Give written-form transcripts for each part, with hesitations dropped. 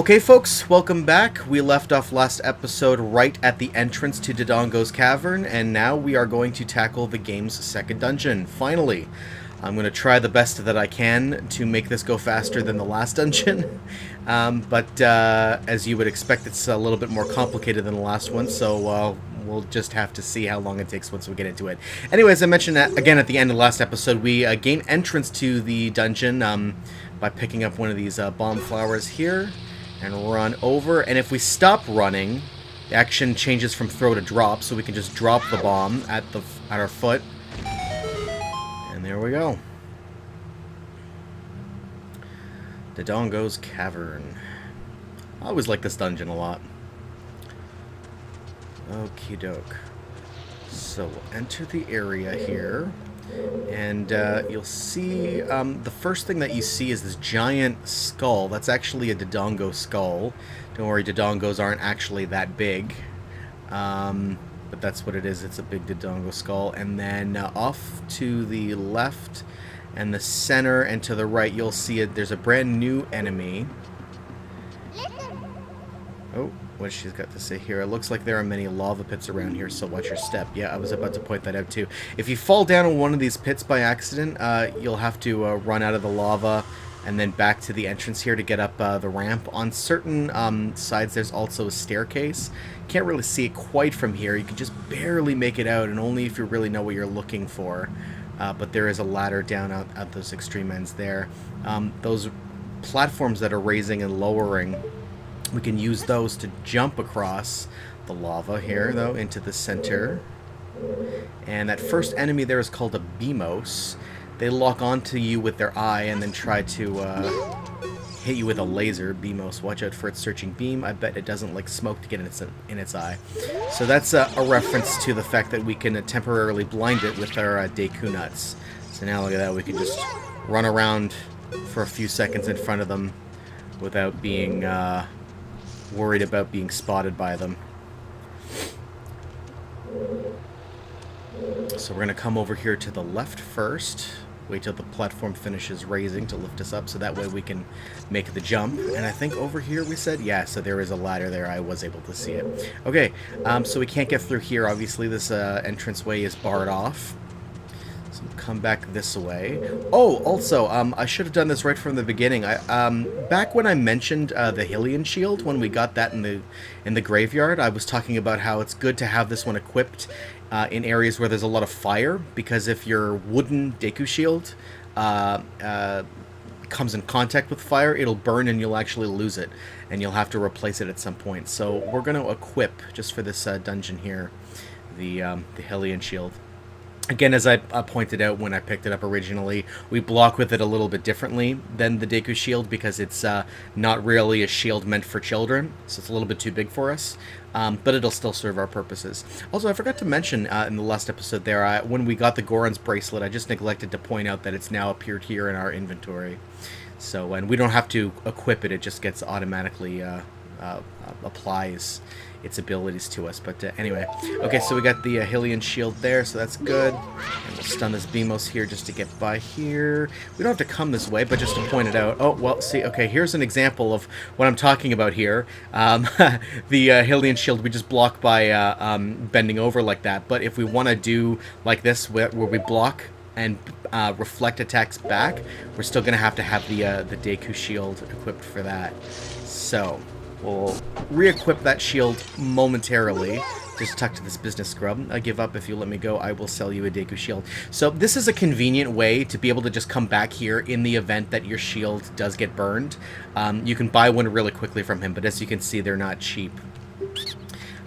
Okay, folks, welcome back. We left off last episode right at the entrance to Dodongo's Cavern, and now we are going to tackle the game's second dungeon, finally. I'm going to try the best that I can to make this go faster than the last dungeon, but as you would expect, it's a little bit more complicated than the last one, so we'll just have to see how long it takes once we get into it. Anyway, as I mentioned again at the end of the last episode, we gain entrance to the dungeon by picking up one of these bomb flowers here and run over. And if we stop running, the action changes from throw to drop, so we can just drop the bomb at our foot. And there we go. Dodongo's Cavern. I always like this dungeon a lot. Okie doke. So we'll enter the area here, and you'll see the first thing that you see is this giant skull. That's actually a Dodongo skull. Don't worry, Dodongos aren't actually that big, but that's what it is. It's a big Dodongo skull. And then off to the left and the center and to the right, you'll see there's a brand new enemy. Oh, what she's got to say here. It looks like there are many lava pits around here, so watch your step. Yeah, I was about to point that out too. If you fall down in one of these pits by accident, you'll have to run out of the lava and then back to the entrance here to get up the ramp. On certain sides, there's also a staircase. Can't really see it quite from here. You can just barely make it out, and only if you really know what you're looking for. But there is a ladder down out at those extreme ends there. Those platforms that are raising and lowering, we can use those to jump across the lava here, though, into the center. And that first enemy there is called a Beamos. They lock onto you with their eye and then try to hit you with a laser. Beamos, watch out for its searching beam. I bet it doesn't like smoke to get in its eye. So that's a reference to the fact that we can temporarily blind it with our Deku nuts. So now look at that, we can just run around for a few seconds in front of them without being worried about being spotted by them. So we're going to come over here to the left first. Wait till the platform finishes raising to lift us up, so that way we can make the jump. And I think over here we said, yeah, so there is a ladder there. I was able to see it. Okay, so we can't get through here. Obviously, this entranceway is barred off. So come back this way. Oh, also, I should have done this right from the beginning. Back when I mentioned the Hylian shield, when we got that in the graveyard, I was talking about how it's good to have this one equipped in areas where there's a lot of fire, because if your wooden Deku shield comes in contact with fire, it'll burn and you'll actually lose it, and you'll have to replace it at some point. So we're going to equip, just for this dungeon here, the Hylian shield. Again, as I pointed out when I picked it up originally, we block with it a little bit differently than the Deku shield, because it's not really a shield meant for children, so it's a little bit too big for us, but it'll still serve our purposes. Also, I forgot to mention in the last episode there, when we got the Goron's bracelet, I just neglected to point out that it's now appeared here in our inventory. So, and we don't have to equip it, it just gets automatically applies its abilities to us. But anyway, okay, so we got the Hylian shield there, so that's good. And we'll stun this Beamos here just to get by here. We don't have to come this way, but just to point it out. Oh, well, see, okay, here's an example of what I'm talking about here. The Hylian shield we just block by bending over like that. But if we want to do like this, where we block and reflect attacks back, we're still going to have the Deku shield equipped for that. So we'll re-equip that shield momentarily. Just talk to this business scrub. I give up. If you let me go, I will sell you a Deku shield. So this is a convenient way to be able to just come back here in the event that your shield does get burned. You can buy one really quickly from him, but as you can see, they're not cheap.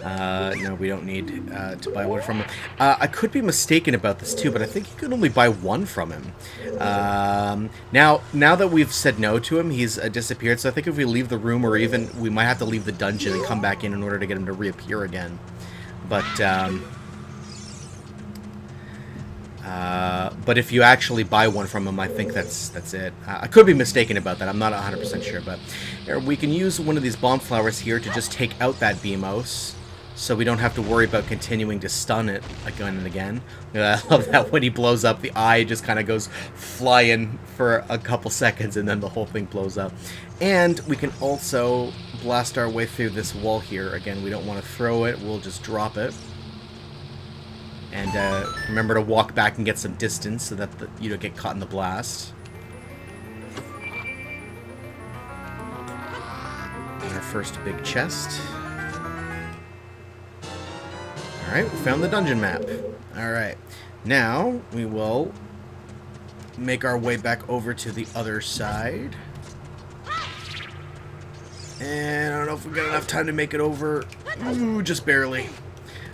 No, we don't need to buy one from him. I could be mistaken about this too, but I think you can only buy one from him. Now that we've said no to him, he's disappeared, so I think if we leave the room, or even we might have to leave the dungeon and come back in order to get him to reappear again. But if you actually buy one from him, I think that's it. I could be mistaken about that. I'm not 100% sure, but we can use one of these bomb flowers here to just take out that Beamos. so we don't have to worry about continuing to stun it again and again. I love that when he blows up, the eye just kind of goes flying for a couple seconds, and then the whole thing blows up. And we can also blast our way through this wall here. Again, we don't want to throw it, we'll just drop it. And remember to walk back and get some distance so that you don't get caught in the blast. And our first big chest. Alright, we found the dungeon map. Alright, now we will make our way back over to the other side. And I don't know if we've got enough time to make it over. Ooh, just barely.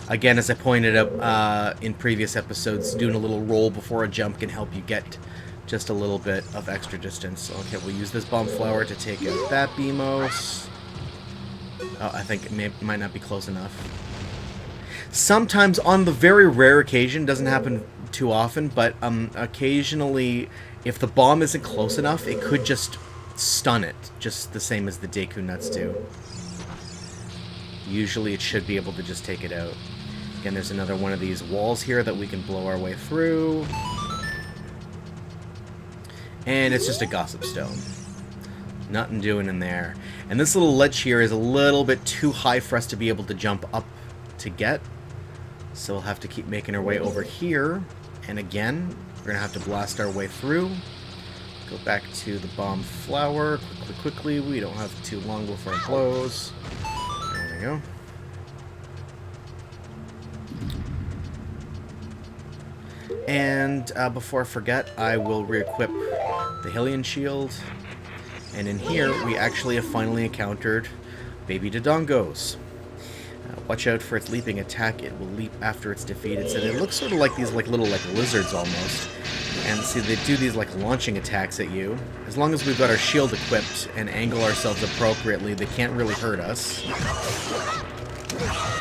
Again, as I pointed out in previous episodes, doing a little roll before a jump can help you get just a little bit of extra distance. Okay, we'll use this bomb flower to take out that Beamos. Oh, I think it might not be close enough. Sometimes, on the very rare occasion, doesn't happen too often, but occasionally, if the bomb isn't close enough, it could just stun it, just the same as the Deku Nuts do. Usually it should be able to just take it out. Again, there's another one of these walls here that we can blow our way through. And it's just a Gossip Stone. Nothing doing in there. And this little ledge here is a little bit too high for us to be able to jump up to get. So we'll have to keep making our way over here. And again, we're going to have to blast our way through. Go back to the bomb flower quickly. We don't have too long before it blows. There we go. And before I forget, I will re-equip the Hylian Shield. And in here, we actually have finally encountered baby Dodongos. Watch out for its leaping attack. It will leap after it's defeated. So it looks sort of like these little lizards almost. And see, they do these launching attacks at you. As long as we've got our shield equipped and angle ourselves appropriately, they can't really hurt us.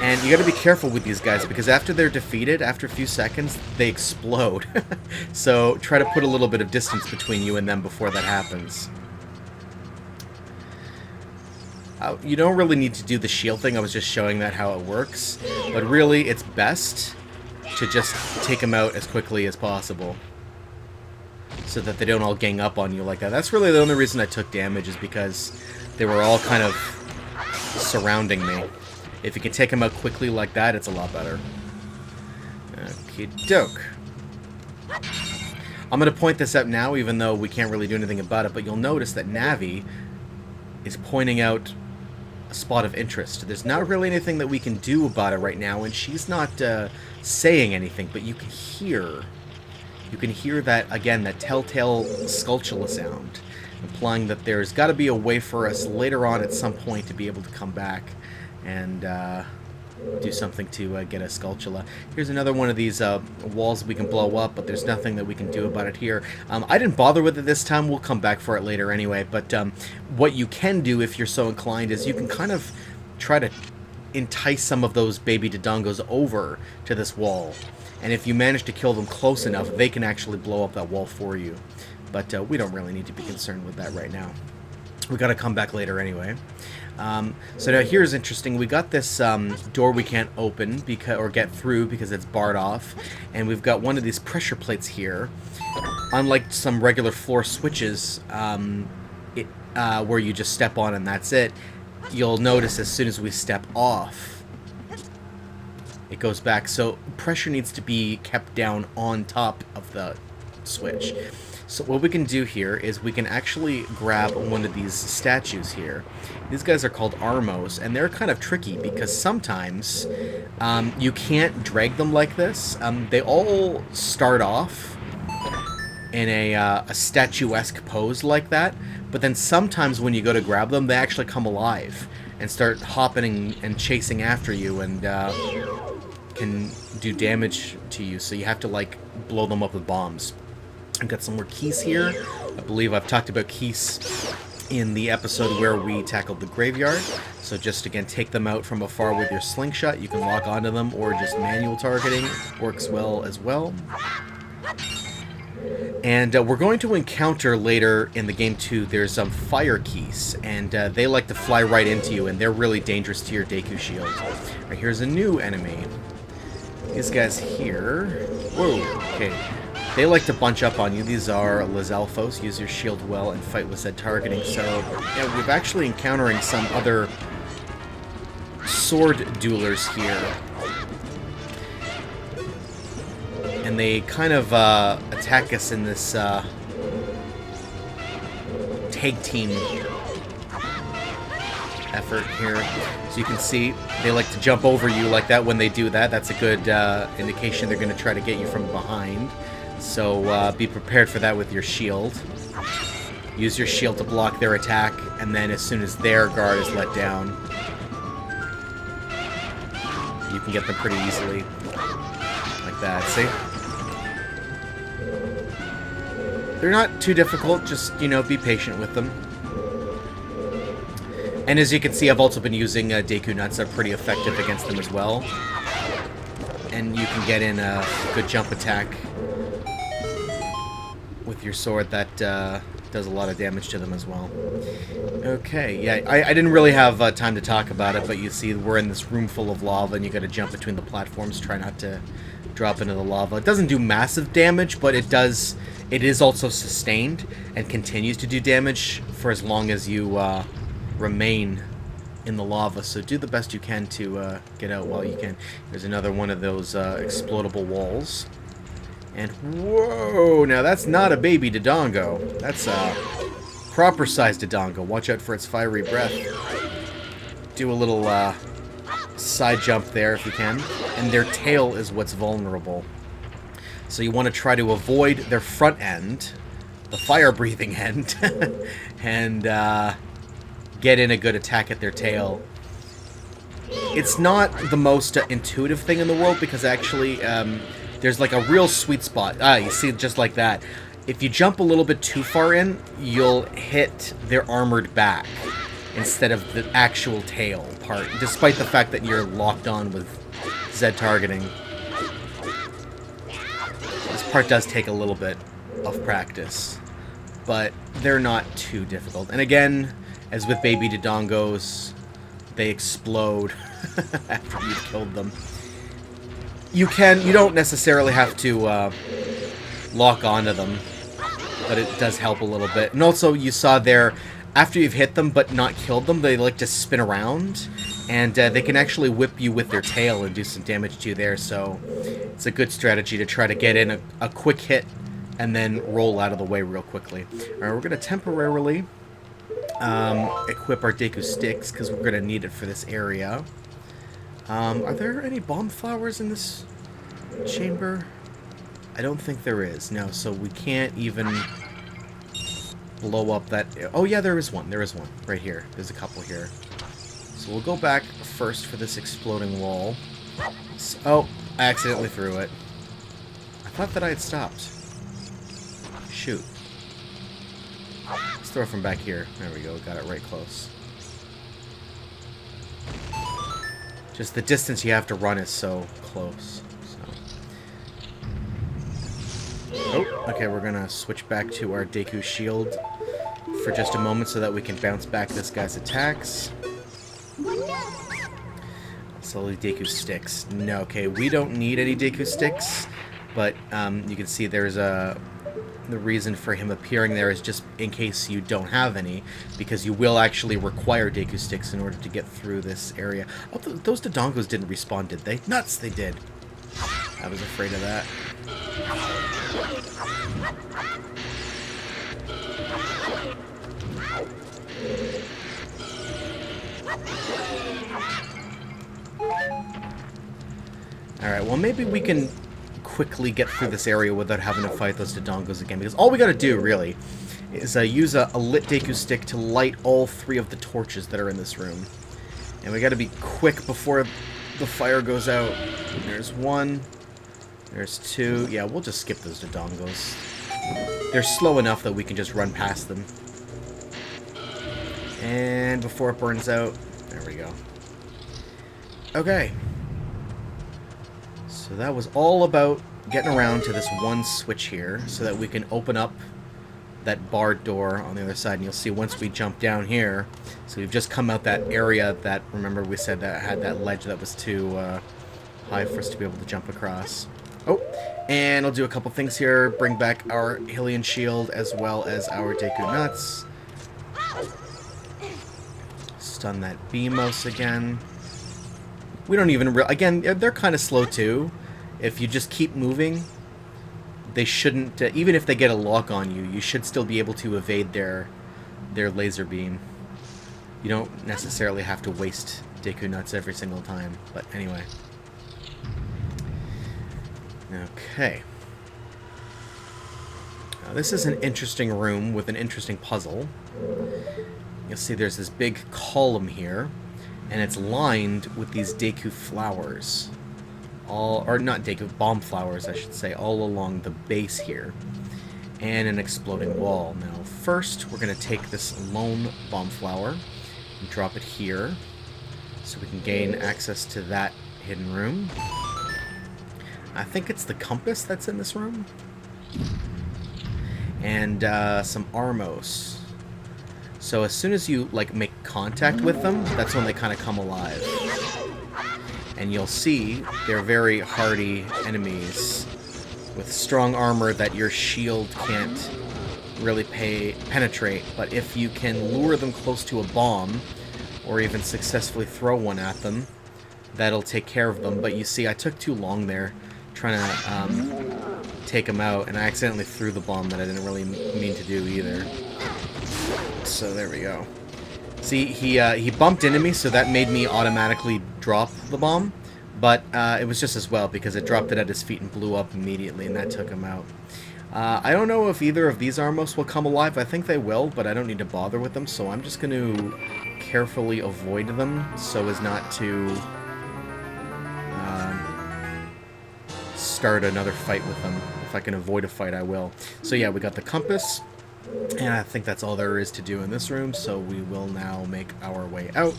And you gotta be careful with these guys, because after they're defeated, after a few seconds, they explode. So try to put a little bit of distance between you and them before that happens. You don't really need to do the shield thing, I was just showing that how it works. But really, it's best to just take them out as quickly as possible, so that they don't all gang up on you like that. That's really the only reason I took damage, is because they were all kind of surrounding me. If you can take them out quickly like that, it's a lot better. Okie doke. I'm going to point this out now, even though we can't really do anything about it, but you'll notice that Navi is pointing out a spot of interest. There's not really anything that we can do about it right now, and she's not saying anything, but you can hear that, again, that telltale Skulltula sound, implying that there's got to be a way for us later on at some point to be able to come back and do something to get a Skulltula. Here's another one of these walls we can blow up, but there's nothing that we can do about it here. I didn't bother with it this time. We'll come back for it later anyway, but what you can do, if you're so inclined, is you can kind of try to entice some of those baby Dodongos over to this wall. And if you manage to kill them close enough, they can actually blow up that wall for you. But we don't really need to be concerned with that right now. We got to come back later anyway. So now here's interesting. We got this door we can't open or get through because it's barred off, and we've got one of these pressure plates here. Unlike some regular floor switches, where you just step on and that's it, you'll notice as soon as we step off, it goes back. So pressure needs to be kept down on top of the switch. So what we can do here is we can actually grab one of these statues here. These guys are called Armos, and they're kind of tricky because sometimes you can't drag them like this. They all start off in a statuesque pose like that, but then sometimes when you go to grab them, they actually come alive and start hopping and chasing after you and can do damage to you, so you have to blow them up with bombs. I've got some more keys here. I believe I've talked about keys in the episode where we tackled the graveyard. So just, again, take them out from afar with your slingshot. You can lock onto them, or just manual targeting works well as well. And we're going to encounter later in the game too, there's some fire keys, and they like to fly right into you, and they're really dangerous to your Deku shield. Right, here's a new enemy. These guys here. Whoa, okay. They like to bunch up on you. These are Lizalfos. Use your shield well and fight with Z targeting. So, yeah, we're actually encountering some other sword duelers here. And they kind of attack us in this tag team effort here. So you can see they like to jump over you like that. When they do that, that's a good indication they're going to try to get you from behind. So be prepared for that with your shield. Use your shield to block their attack, and then as soon as their guard is let down, you can get them pretty easily. Like that, see? They're not too difficult, just, you know, be patient with them. And as you can see, I've also been using Deku Nuts. They're pretty effective against them as well. And you can get in a good jump attack with your sword that does a lot of damage to them as well. Okay, yeah, I didn't really have time to talk about it, but you see we're in this room full of lava, and you got to jump between the platforms, try not to drop into the lava. It doesn't do massive damage, but it does. It is also sustained and continues to do damage for as long as you remain in the lava. So do the best you can to get out while you can. There's another one of those explodable walls. And whoa, now that's not a baby Dodongo. That's a proper-sized Dodongo. Watch out for its fiery breath. Do a little side jump there if you can. And their tail is what's vulnerable. So you want to try to avoid their front end, the fire-breathing end, and get in a good attack at their tail. It's not the most intuitive thing in the world, because actually there's like a real sweet spot. You see, just like that. If you jump a little bit too far in, you'll hit their armored back instead of the actual tail part, despite the fact that you're locked on with Z targeting. This part does take a little bit of practice, but they're not too difficult. And again, as with baby Dodongos, they explode after you've killed them. You don't necessarily have to lock onto them, but it does help a little bit. And also, you saw there, after you've hit them but not killed them, they like to spin around, and they can actually whip you with their tail and do some damage to you there. So it's a good strategy to try to get in a quick hit and then roll out of the way real quickly. All right, we're going to temporarily equip our Deku sticks, because we're going to need it for this area. Are there any bomb flowers in this chamber? I don't think there is. No, so we can't even blow up that... Oh, yeah, there is one. There is one. Right here. There's a couple here. So we'll go back first for this exploding wall. Oh, I accidentally threw it. I thought that I had stopped. Shoot. Let's throw it from back here. There we go. Got it right close. Just the distance you have to run is so close. Oh, okay, we're gonna switch back to our Deku shield for just a moment so that we can bounce back this guy's attacks. Slowly Deku sticks. No, okay, we don't need any Deku sticks, but you can see there's the reason for him appearing there is just in case you don't have any, because you will actually require Deku sticks in order to get through this area. Oh, those Dodongos didn't respawn, did they? Nuts, they did. I was afraid of that. Alright, well maybe we can quickly get through this area without having to fight those Dodongos again, because all we gotta do, really, is use a lit Deku stick to light all 3 of the torches that are in this room. And we gotta be quick before the fire goes out. There's 1. There's 2. Yeah, we'll just skip those Dodongos. They're slow enough that we can just run past them. And before it burns out, there we go. Okay. So that was all about getting around to this one switch here so that we can open up that barred door on the other side. And you'll see once we jump down here, so we've just come out that area that, remember we said that had that ledge that was too high for us to be able to jump across. Oh, and I'll do a couple things here. Bring back our Hylian shield as well as our Deku Nuts. Stun that Beamos again. We don't even... Again, they're kind of slow too. If you just keep moving, they shouldn't... even if they get a lock on you, you should still be able to evade their laser beam. You don't necessarily have to waste Deku Nuts every single time. But anyway. Okay. Now, this is an interesting room with an interesting puzzle. You'll see there's this big column here, and it's lined with these Deku flowers. Or not Deku, bomb flowers, I should say, all along the base here. And an exploding wall. Now, first, we're going to take this lone bomb flower and drop it here, so we can gain access to that hidden room. I think it's the compass that's in this room. And some Armos. So as soon as you like make contact with them, that's when they kind of come alive. And you'll see they're very hardy enemies with strong armor that your shield can't really penetrate. But if you can lure them close to a bomb, or even successfully throw one at them, that'll take care of them. But you see, I took too long there trying to take them out, and I accidentally threw the bomb that I didn't really mean to do either. So there we go. See, he bumped into me, so that made me automatically drop the bomb. But it was just as well, because it dropped it at his feet and blew up immediately, and that took him out. I don't know if either of these Armos will come alive. I think they will, but I don't need to bother with them, so I'm just going to carefully avoid them so as not to start another fight with them. If I can avoid a fight, I will. So yeah, we got the compass. And I think that's all there is to do in this room, so we will now make our way out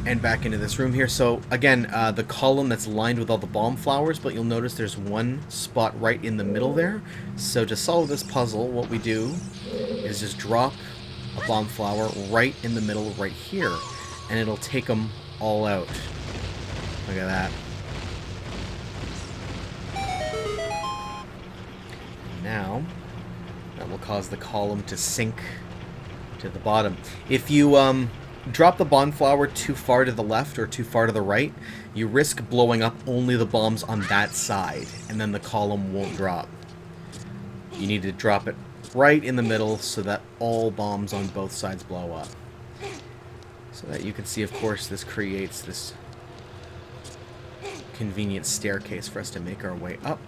and back into this room here. So again, the column that's lined with all the bomb flowers, but you'll notice there's one spot right in the middle there. So to solve this puzzle, what we do is just drop a bomb flower right in the middle right here, and it'll take them all out. Look at that. Now, that will cause the column to sink to the bottom. If you drop the bomb flower too far to the left or too far to the right, you risk blowing up only the bombs on that side, and then the column won't drop. You need to drop it right in the middle so that all bombs on both sides blow up. So that you can see, of course, this creates this convenient staircase for us to make our way up.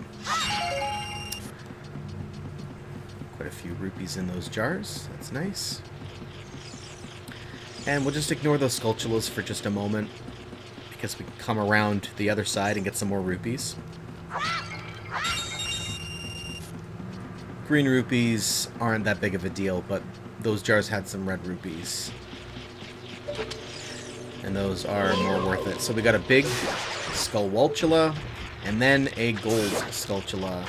Quite a few rupees in those jars. That's nice. And we'll just ignore those Skulltulas for just a moment, because we can come around the other side and get some more rupees. Green rupees aren't that big of a deal, but those jars had some red rupees. And those are more worth it. So we got a big Skulltula, and then a gold Skulltula.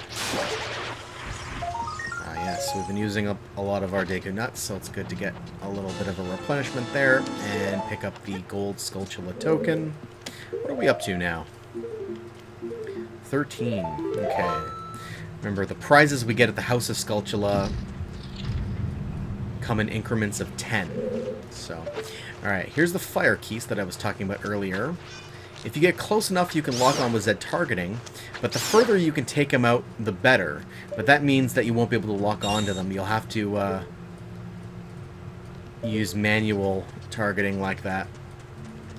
Yes, we've been using up a lot of our Deku Nuts, so it's good to get a little bit of a replenishment there and pick up the gold Skulltula token. What are we up to now? 13. Okay. Remember, the prizes we get at the House of Skulltula come in increments of 10. So, alright, here's the fire keys that I was talking about earlier. If you get close enough, you can lock on with Z targeting, but the further you can take them out, the better. But that means that you won't be able to lock onto them. You'll have to use manual targeting like that.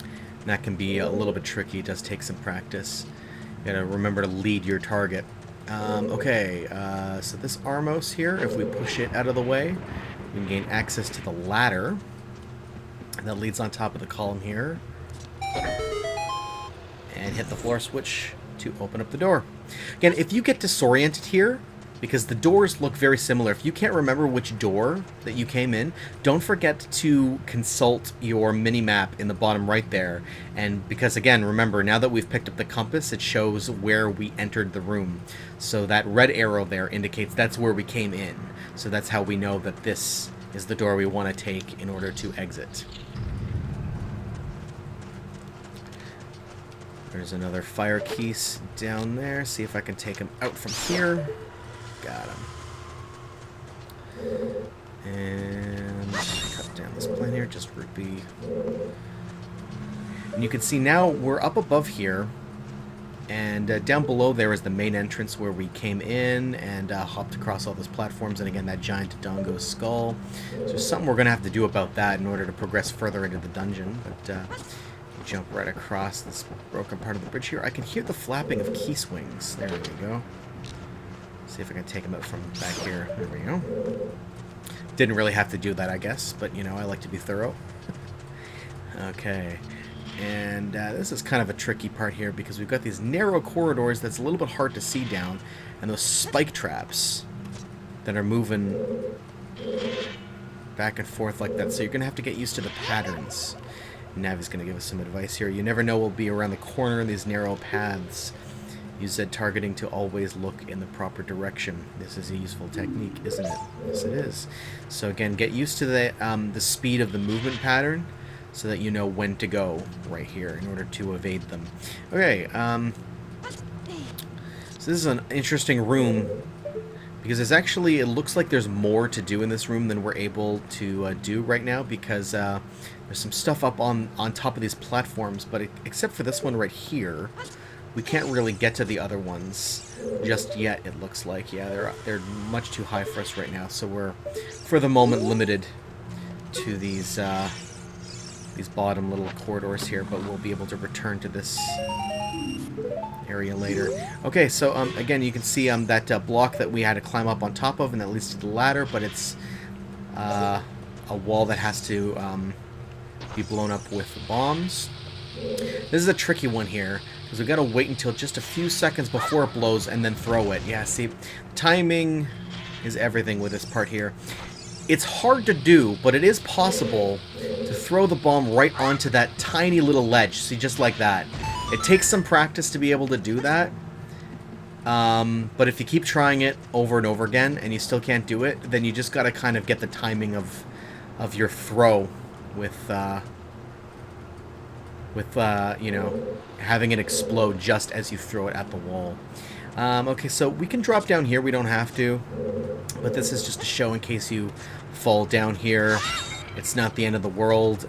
And that can be a little bit tricky. It does take some practice. You gotta remember to lead your target. Okay, so this Armos here, if we push it out of the way, we can gain access to the ladder. And that leads on top of the column here. And hit the floor switch to open up the door. Again, if you get disoriented here, because the doors look very similar. If you can't remember which door that you came in, don't forget to consult your mini-map in the bottom right there. And because, again, remember, now that we've picked up the compass, it shows where we entered the room. So that red arrow there indicates that's where we came in. So that's how we know that this is the door we want to take in order to exit. There's another fire keys down there. See if I can take him out from here. Got him. And cut down this plane here, just rupee. And you can see now we're up above here. And down below there is the main entrance where we came in and hopped across all those platforms. And again, that giant Dodongo skull. So there's something we're going to have to do about that in order to progress further into the dungeon. But jump right across this broken part of the bridge here. I can hear the flapping of key swings. There we go. See if I can take him out from back here. There we go. Didn't really have to do that, I guess, but you know, I like to be thorough. Okay. And this is kind of a tricky part here because we've got these narrow corridors that's a little bit hard to see down, and those spike traps that are moving back and forth like that. So you're going to have to get used to the patterns. Navi's going to give us some advice here. You never know what will be around the corner in these narrow paths. Use Z targeting to always look in the proper direction. This is a useful technique, isn't it? Yes, it is. So again, get used to the speed of the movement pattern so that you know when to go right here in order to evade them. Okay, so this is an interesting room because it's actually, it looks like there's more to do in this room than we're able to do right now because there's some stuff up on top of these platforms, but except for this one right here, we can't really get to the other ones just yet, it looks like. Yeah, they're much too high for us right now, so we're, for the moment, limited to these bottom little corridors here, but we'll be able to return to this area later. Okay, so again, you can see that block that we had to climb up on top of, and that leads to the ladder, but it's a wall that has to be blown up with bombs. This is a tricky one here, because we've got to wait until just a few seconds before it blows and then throw it. Yeah, see, timing is everything with this part here. It's hard to do, but it is possible to throw the bomb right onto that tiny little ledge. See, just like that. It takes some practice to be able to do that. But if you keep trying it over and over again and you still can't do it, then you just got to kind of get the timing of your throw with you know, having it explode just as you throw it at the wall. Okay, so we can drop down here. We don't have to, but this is just a show in case you fall down here. It's not the end of the world,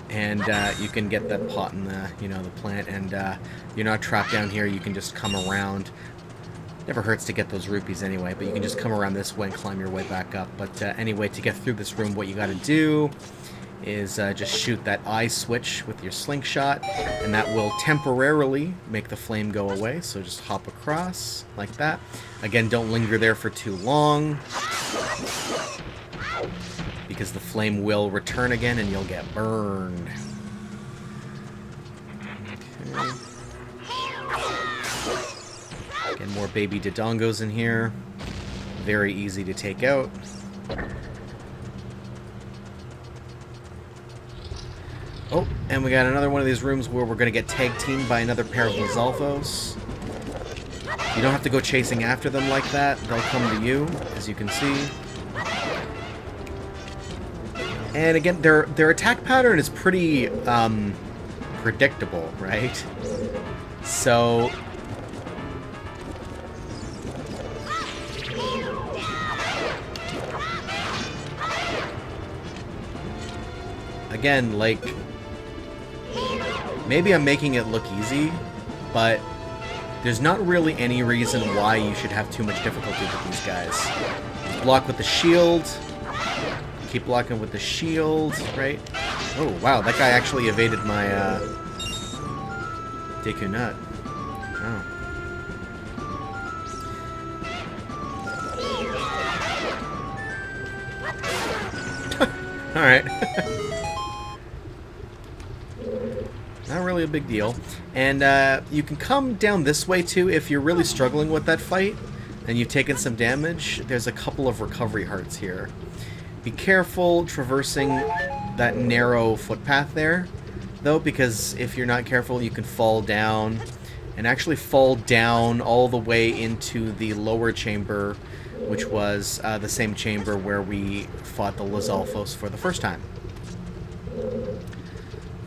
and you can get that pot in the, you know, the plant, and you're not trapped down here. You can just come around. Never hurts to get those rupees anyway, but you can just come around this way and climb your way back up. But anyway, to get through this room, what you got to do is just shoot that eye switch with your slingshot, and that will temporarily make the flame go away. So just hop across like that. Again, don't linger there for too long, because the flame will return again and you'll get burned. Okay. Again, more baby Dodongos in here. Very easy to take out. Oh, and we got another one of these rooms where we're going to get tag-teamed by another pair of Lizalfos. You don't have to go chasing after them like that. They'll come to you, as you can see. And again, their attack pattern is pretty predictable, right? So again, like, maybe I'm making it look easy, but there's not really any reason why you should have too much difficulty with these guys. Block with the shield. Keep blocking with the shield, right? Oh, wow, that guy actually evaded my Deku Nut. Oh. Alright. Not really a big deal. And you can come down this way too if you're really struggling with that fight. and you've taken some damage, there's a couple of recovery hearts here. Be careful traversing that narrow footpath there, though, because if you're not careful, you can fall down, and actually fall down all the way into the lower chamber, which was the same chamber where we fought the Lizalfos for the first time.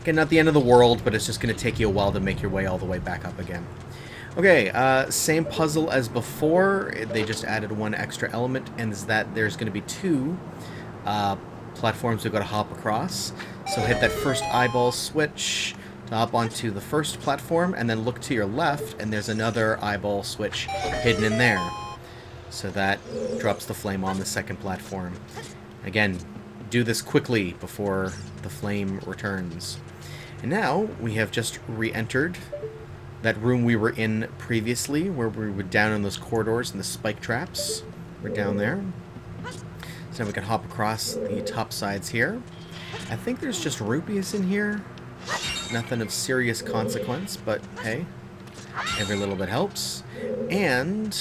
Again, not the end of the world, but it's just going to take you a while to make your way all the way back up again. Okay, same puzzle as before. They just added one extra element, and is that there's going to be two platforms we've got to hop across. So hit that first eyeball switch to hop onto the first platform, and then look to your left, and there's another eyeball switch hidden in there. So that drops the flame on the second platform. Again, do this quickly before the flame returns. And now we have just re-entered that room we were in previously, where we were down in those corridors and the spike traps. We're down there. So now we can hop across the top sides here. I think there's just rupees in here. Nothing of serious consequence, but hey, every little bit helps. And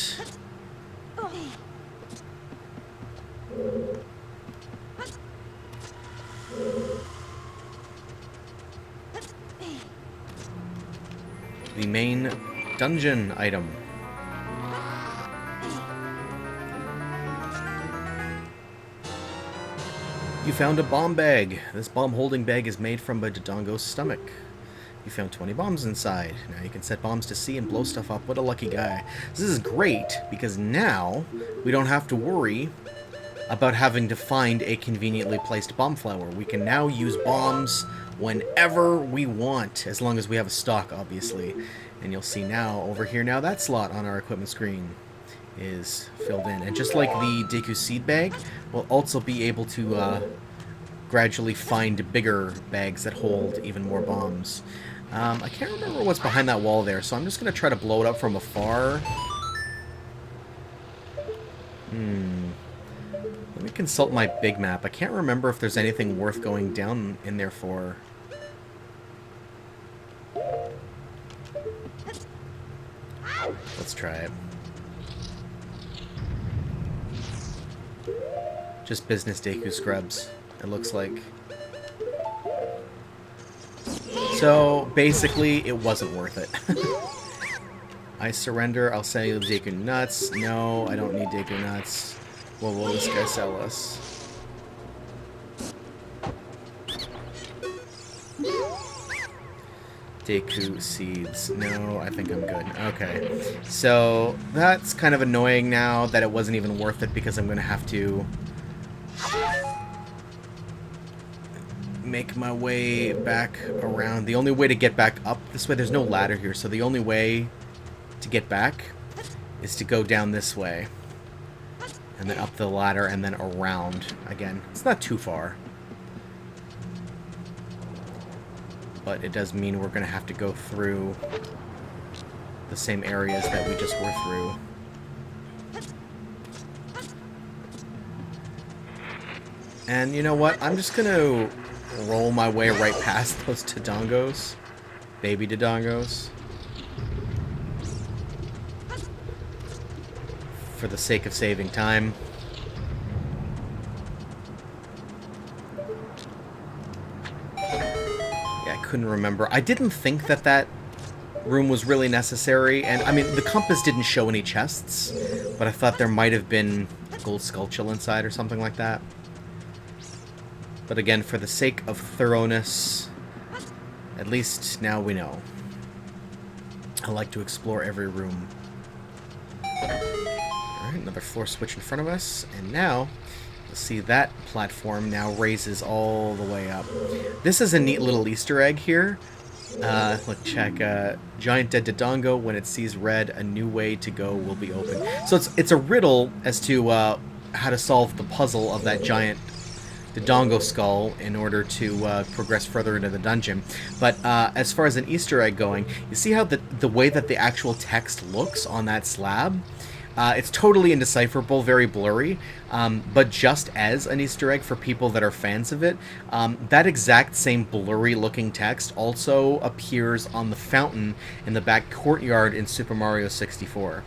the main dungeon item. You found a bomb bag. This bomb holding bag is made from a Dodongo's stomach. You found 20 bombs inside. Now you can set bombs to sea and blow stuff up. What a lucky guy. This is great because now we don't have to worry about having to find a conveniently placed bomb flower. We can now use bombs whenever we want, as long as we have a stock, obviously. And you'll see now, over here now, that slot on our equipment screen is filled in. And just like the Deku seed bag, we'll also be able to gradually find bigger bags that hold even more bombs. I can't remember what's behind that wall there, so I'm just going to try to blow it up from afar. Let me consult my big map. I can't remember if there's anything worth going down in there for. Let's try it. Just business Deku scrubs, it looks like. So, basically, it wasn't worth it. I surrender. I'll sell you the Deku nuts. No, I don't need Deku nuts. What will this guy sell us? Deku seeds. No, I think I'm good. Okay. So, that's kind of annoying now that it wasn't even worth it because I'm going to have to make my way back around. The only way to get back up this way, there's no ladder here, so the only way to get back is to go down this way. And then up the ladder and then around again. It's not too far. But it does mean we're going to have to go through the same areas that we just were through. And you know what? I'm just going to roll my way right past those Dodongos. Baby Dodongos. For the sake of saving time. Yeah, I couldn't remember. I didn't think that that room was really necessary. And, I mean, the compass didn't show any chests. But I thought there might have been a gold Skulltula inside or something like that. But again, for the sake of thoroughness, at least now we know. I like to explore every room. Alright, another floor switch in front of us. And now, you'll see that platform now raises all the way up. This is a neat little Easter egg here. Look, check. Giant dead Dodongo, when it sees red, a new way to go will be open. So it's a riddle as to how to solve the puzzle of that giant Dodongo skull in order to progress further into the dungeon. But as far as an Easter egg going, you see how the way that the actual text looks on that slab? It's totally indecipherable, very blurry, but just as an Easter egg for people that are fans of it, that exact same blurry looking text also appears on the fountain in the back courtyard in Super Mario 64.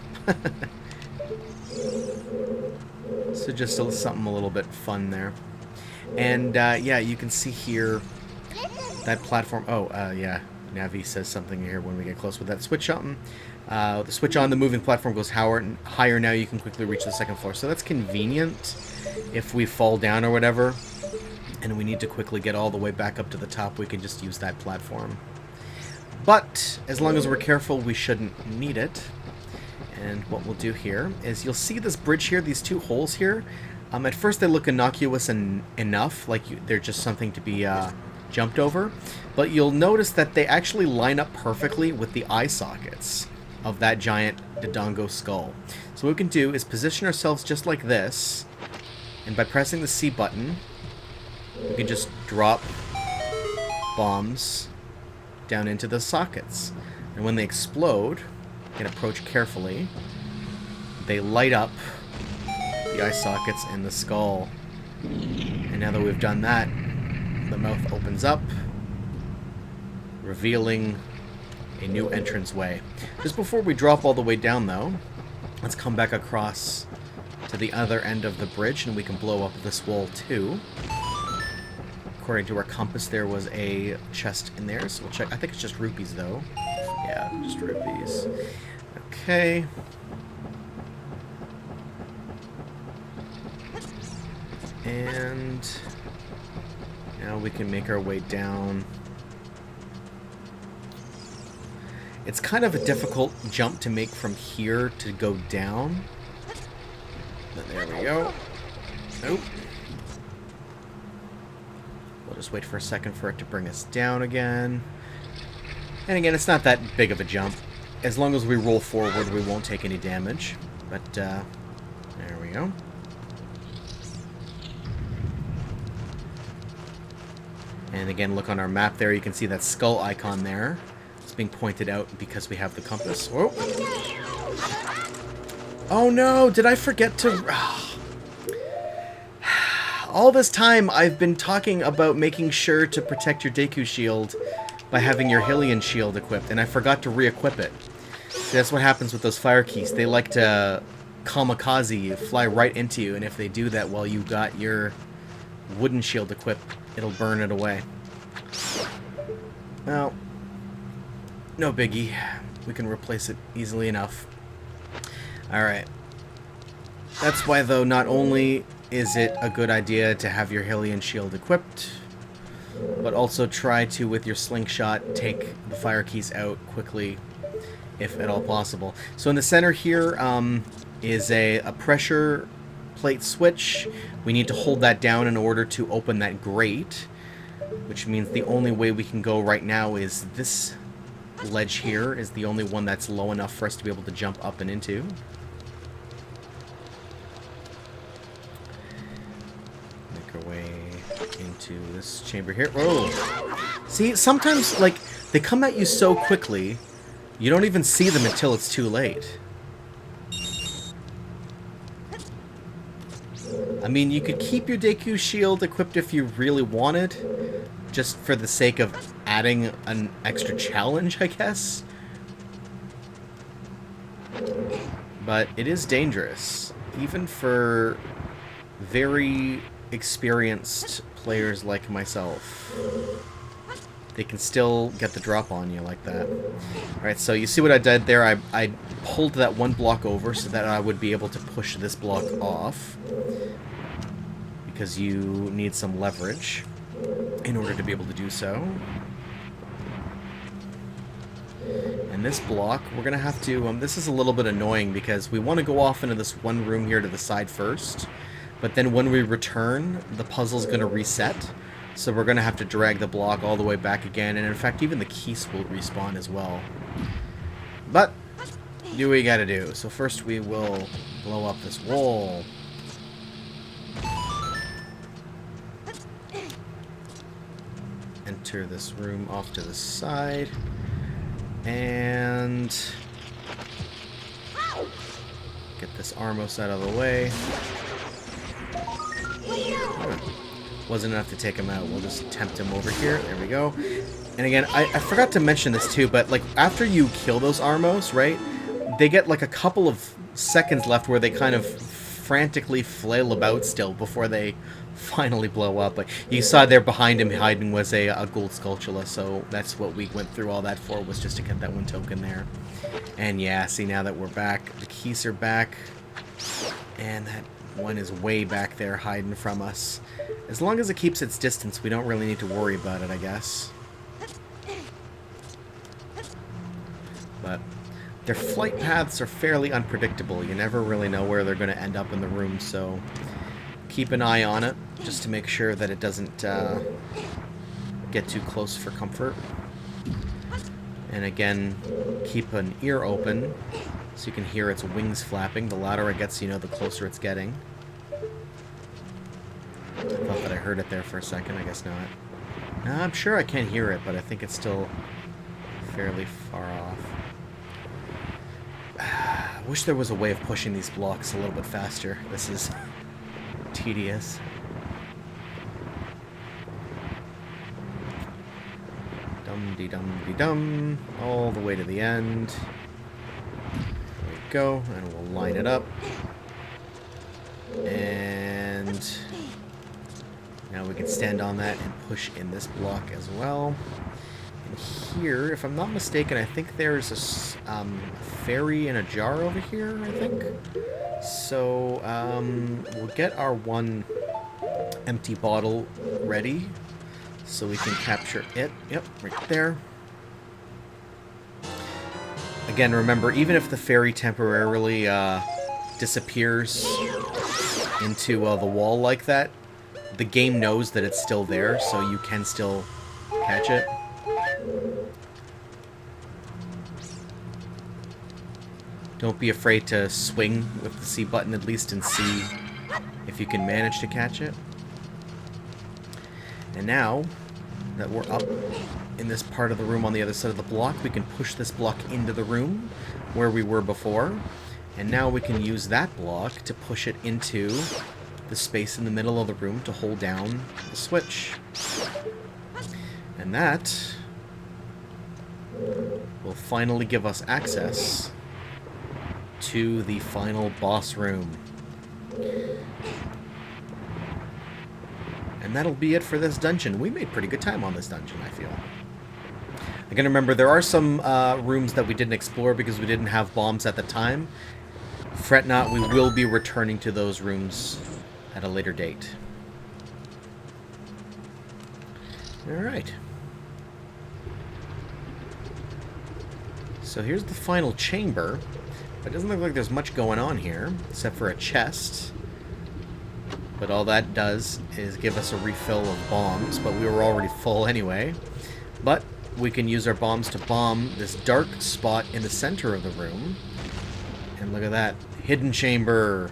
So just something a little bit fun there. And yeah, you can see here that platform. Oh, yeah. Navi says something here when we get close with that switch on. The switch on, the moving platform goes higher now. You can quickly reach the second floor. So that's convenient if we fall down or whatever, and we need to quickly get all the way back up to the top. We can just use that platform. But as long as we're careful, we shouldn't need it. And what we'll do here is you'll see this bridge here, these two holes here. At first they look innocuous and enough, like they're just something to be jumped over. But you'll notice that they actually line up perfectly with the eye sockets of that giant Dodongo skull. So what we can do is position ourselves just like this, and by pressing the C button, we can just drop bombs down into the sockets. And when they explode, you can approach carefully. They light up the eye sockets and the skull. And now that we've done that, the mouth opens up, revealing a new entranceway. Just before we drop all the way down, though, let's come back across to the other end of the bridge, and we can blow up this wall too. According to our compass, there was a chest in there, so we'll check. I think it's just rupees, though. Yeah, just rupees. Okay. And now we can make our way down. It's kind of a difficult jump to make from here to go down. But there we go. Nope. We'll just wait for a second for it to bring us down again. And again, it's not that big of a jump. As long as we roll forward, we won't take any damage. But, there we go. And again, look on our map there. You can see that skull icon there. It's being pointed out because we have the compass. Whoa. Oh no, did I forget to... All this time I've been talking about making sure to protect your Deku shield by having your Hylian shield equipped, and I forgot to re-equip it. See, that's what happens with those fire keys. They like to kamikaze you, fly right into you, and if they do that while you got your wooden shield equipped, it'll burn it away. Well, no biggie. We can replace it easily enough. Alright. That's why, though, not only is it a good idea to have your Hylian shield equipped, but also try to, with your slingshot, take the fire keys out quickly, if at all possible. So in the center here is a pressure plate switch. We need to hold that down in order to open that grate, which means the only way we can go right now is this ledge here is the only one that's low enough for us to be able to jump up and into. Make our way into this chamber here. Whoa! See, sometimes, like, they come at you so quickly, you don't even see them until it's too late. I mean, you could keep your Deku shield equipped if you really wanted, just for the sake of adding an extra challenge, I guess. But it is dangerous, even for very experienced players like myself. They can still get the drop on you like that. Alright, so you see what I did there? I pulled that one block over so that I would be able to push this block off, because you need some leverage in order to be able to do so. And this block, we're going to have to... this is a little bit annoying because we want to go off into this one room here to the side first, but then when we return, the puzzle's going to reset. So we're going to have to drag the block all the way back again, and in fact, even the keys will respawn as well. But, do what you gotta do. So first we will blow up this wall. Enter this room off to the side. And get this Armos out of the way. Wasn't enough to take him out. We'll just tempt him over here. There we go. And again, I forgot to mention this too, but like after you kill those Armos, right, they get like a couple of seconds left where they kind of frantically flail about still before they finally blow up. But you saw there behind him hiding was a gold Skulltula, so that's what we went through all that for, was just to get that one token there. And yeah, see, now that we're back, the keys are back, and that one is way back there hiding from us. As long as it keeps its distance, we don't really need to worry about it, I guess. But their flight paths are fairly unpredictable. You never really know where they're going to end up in the room, so keep an eye on it just to make sure that it doesn't get too close for comfort. And again, keep an ear open so you can hear its wings flapping. The louder it gets, you know, the closer it's getting. I thought that I heard it there for a second. I guess not. No, I'm sure I can hear it, but I think it's still fairly far off. I wish there was a way of pushing these blocks a little bit faster. This is tedious. Dum-de-dum-de-dum. All the way to the end. There we go. And we'll line it up. And now we can stand on that and push in this block as well. And here, if I'm not mistaken, I think there's a fairy in a jar over here, I think. So we'll get our one empty bottle ready so we can capture it. Yep, right there. Again, remember, even if the fairy temporarily disappears into the wall like that, the game knows that it's still there, so you can still catch it. Don't be afraid to swing with the C button at least and see if you can manage to catch it. And now that we're up in this part of the room on the other side of the block, we can push this block into the room where we were before. And now we can use that block to push it into the space in the middle of the room to hold down the switch. And that will finally give us access to the final boss room. And that'll be it for this dungeon. We made pretty good time on this dungeon, I feel. Again, remember, there are some rooms that we didn't explore because we didn't have bombs at the time. Fret not, we will be returning to those rooms at a later date. Alright. So here's the final chamber. It doesn't look like there's much going on here, except for a chest. But all that does is give us a refill of bombs, but we were already full anyway. But we can use our bombs to bomb this dark spot in the center of the room. And look at that. Hidden chamber.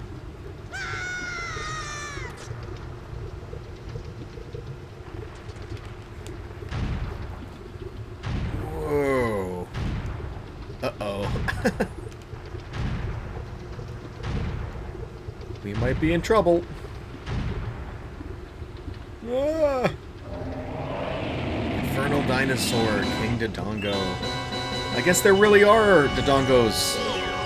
Whoa. Uh-oh. We might be in trouble. Ah! Infernal Dinosaur, King Dodongo. I guess there really are Dodongos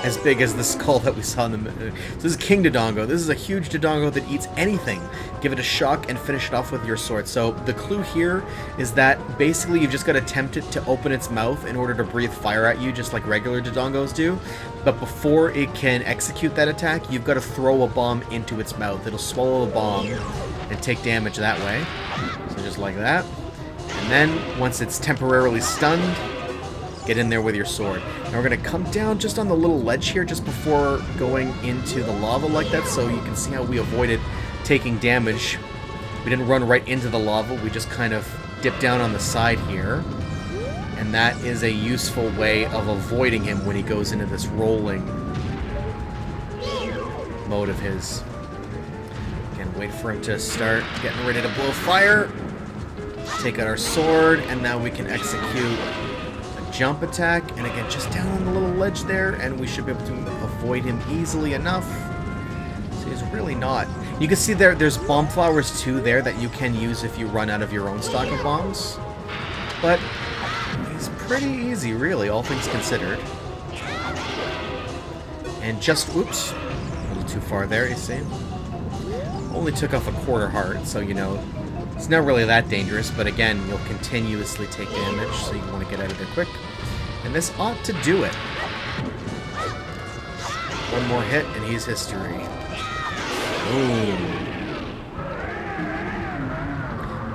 as big as the skull that we saw in the middle. So this is King Dodongo. This is a huge Dodongo that eats anything. Give it a shock and finish it off with your sword. So the clue here is that basically you've just got to tempt it to open its mouth in order to breathe fire at you, just like regular Dodongos do. But before it can execute that attack, you've got to throw a bomb into its mouth. It'll swallow the bomb and take damage that way. So just like that. And then, once it's temporarily stunned, get in there with your sword. Now we're going to come down just on the little ledge here just before going into the lava like that, so you can see how we avoided taking damage. We didn't run right into the lava, we just kind of dipped down on the side here. And that is a useful way of avoiding him when he goes into this rolling mode of his. Again, wait for him to start getting ready to blow fire. Take out our sword, and now we can execute a jump attack. And again, just down on the little ledge there, and we should be able to avoid him easily enough. So he's really not. You can see there's bomb flowers too there that you can use if you run out of your own stock of bombs. But he's pretty easy, really, all things considered. And just, oops, little too far there, you see? Only took off a quarter heart, so, you know, it's not really that dangerous, but again, you'll continuously take damage, so you want to get out of there quick. And this ought to do it. One more hit, and he's history. Boom.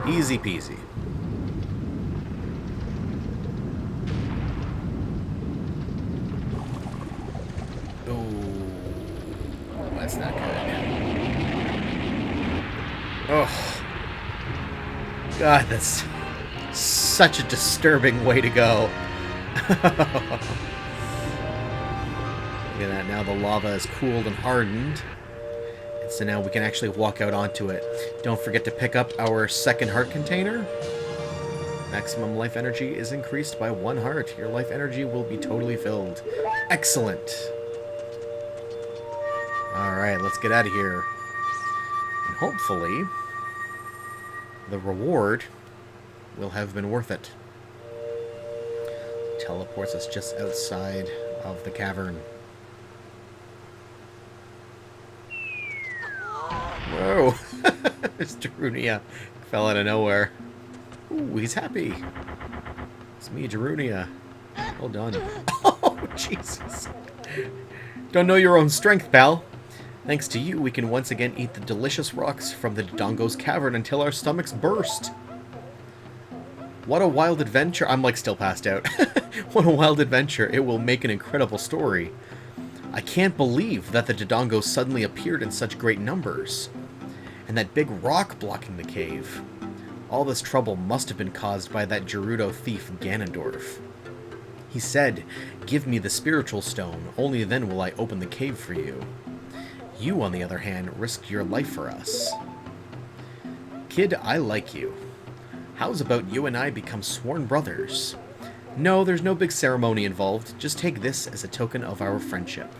Easy peasy. Oh, that's not good. Oh. God, that's such a disturbing way to go. Look at that, now the lava is cooled and hardened. And so now we can actually walk out onto it. Don't forget to pick up our second heart container. Maximum life energy is increased by 1 heart. Your life energy will be totally filled. Excellent. Alright, let's get out of here. And hopefully, the reward will have been worth it. Teleports us just outside of the cavern. Whoa! There's Darunia. Fell out of nowhere. Ooh, he's happy. It's me, Darunia. Well done. Oh, Jesus. Don't know your own strength, pal. Thanks to you, we can once again eat the delicious rocks from the Dodongo's cavern until our stomachs burst. What a wild adventure. I'm like still passed out. What a wild adventure. It will make an incredible story. I can't believe that the Dodongo suddenly appeared in such great numbers. And that big rock blocking the cave. All this trouble must have been caused by that Gerudo thief Ganondorf. He said, "Give me the spiritual stone, only then will I open the cave for you." You, on the other hand, risked your life for us. Kid, I like you. How's about you and I become sworn brothers? No, there's no big ceremony involved. Just take this as a token of our friendship.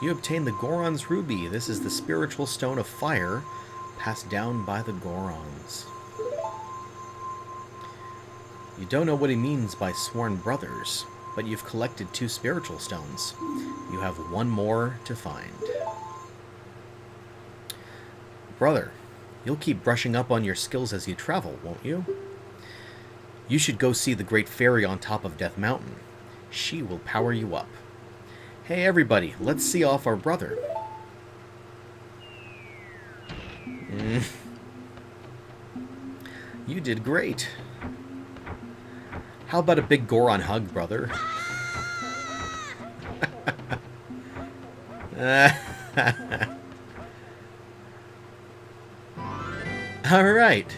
You obtain the Goron's Ruby. This is the spiritual stone of fire passed down by the Gorons. You don't know what he means by sworn brothers, but you've collected 2 spiritual stones. You have 1 more to find. Brother, you'll keep brushing up on your skills as you travel, won't you? You should go see the Great Fairy on top of Death Mountain. She will power you up. Hey everybody, let's see off our brother. You did great. How about a big Goron hug, brother? Alright.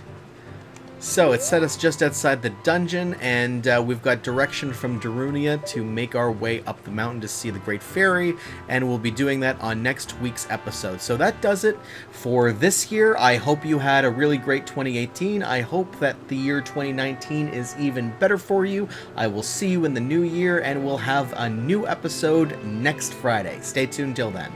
So, it set us just outside the dungeon, and we've got direction from Darunia to make our way up the mountain to see the Great Fairy, and we'll be doing that on next week's episode. So that does it for this year. I hope you had a really great 2018. I hope that the year 2019 is even better for you. I will see you in the new year, and we'll have a new episode next Friday. Stay tuned till then.